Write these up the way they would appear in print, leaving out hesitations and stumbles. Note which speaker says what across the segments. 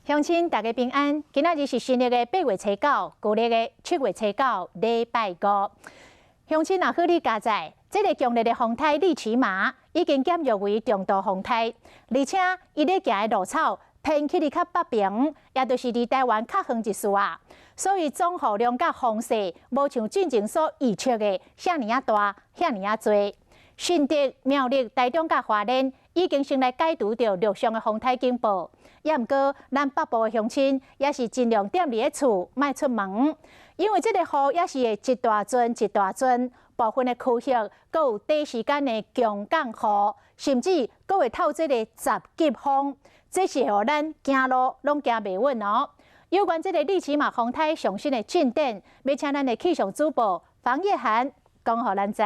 Speaker 1: 乡亲大家平安，今仔日是新历的8月初9，旧历的7月初9，礼拜5。乡亲若好你加在，这个强烈的风台利奇马已经减弱为中度风台，而且伊咧行的路草偏去哩较北平，也就是离台湾较远一丝啊。所以总雨量甲风势无像进前所预测的遐尼啊大，遐尼啊多。新竹、苗栗、台中甲花莲已经先来解除着陆上的风台警报。也毋过，咱北部的乡亲也是尽量踮伫咧厝，莫出门，因为这个雨也是会一大阵一大阵，部分的区域佫有短时间的强降雨，甚至佫会透这个十级风，这是互咱行路拢行袂稳哦。有关这个利奇马风台上新的进展，要请咱的气象主播房叶涵讲互咱知。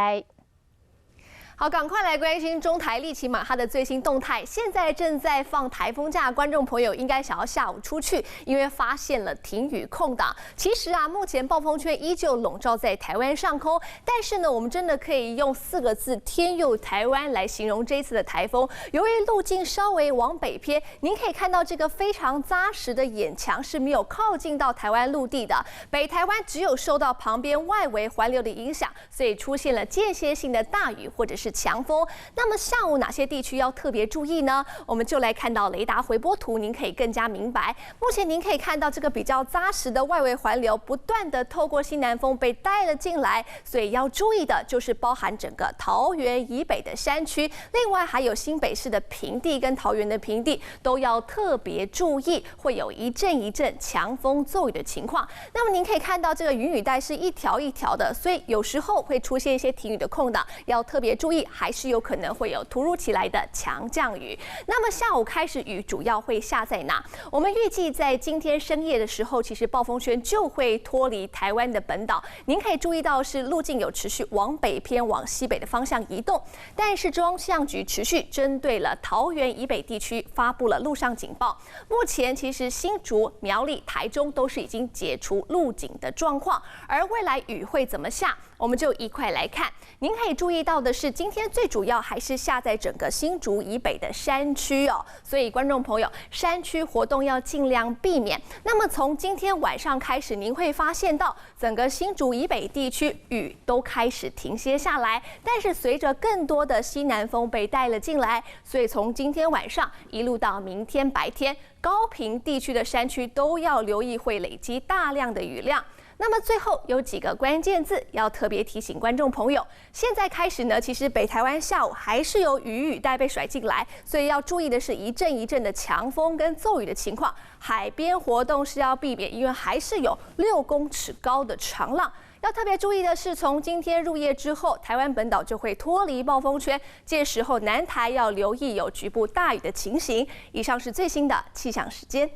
Speaker 2: 好，赶快来关心中台利奇马它的最新动态。现在正在放台风假，观众朋友应该想要下午出去，因为发现了停雨空档。其实啊，目前暴风圈依旧笼罩在台湾上空，但是呢，我们真的可以用4个字“天佑台湾”来形容这一次的台风。由于路径稍微往北偏，您可以看到这个非常扎实的眼墙是没有靠近到台湾陆地的。北台湾只有受到旁边外围环流的影响，所以出现了间歇性的大雨或者是强风。那么下午哪些地区要特别注意呢？我们就来看到雷达回波图，您可以更加明白。目前您可以看到这个比较扎实的外围环流不断的透过西南风被带了进来，所以要注意的就是包含整个桃园以北的山区，另外还有新北市的平地跟桃园的平地都要特别注意，会有一阵一阵强风骤雨的情况。那么您可以看到这个云雨带是一条一条的，所以有时候会出现一些停雨的空档，要特别注意，还是有可能会有突如其来的强降雨。那么下午开始雨主要会下在哪？我们预计在今天深夜的时候，其实暴风圈就会脱离台湾的本岛。您可以注意到是路径有持续往北偏往西北的方向移动，但是中央气象局持续针对了桃园以北地区发布了陆上警报。目前其实新竹、苗栗、台中都是已经解除陆警的状况，而未来雨会怎么下，我们就一块来看。您可以注意到的是，今天最主要还是下在整个新竹以北的山区哦，所以观众朋友，山区活动要尽量避免。那么从今天晚上开始，您会发现到整个新竹以北地区雨都开始停歇下来，但是随着更多的西南风被带了进来，所以从今天晚上一路到明天白天，高屏地区的山区都要留意会累积大量的雨量。那么最后有几个关键字要特别提醒观众朋友，现在开始呢，其实北台湾下午还是有雨带被甩进来，所以要注意的是一阵一阵的强风跟骤雨的情况，海边活动是要避免，因为还是有6公尺高的长浪。要特别注意的是，从今天入夜之后，台湾本岛就会脱离暴风圈，届时候南台要留意有局部大雨的情形。以上是最新的气象时间。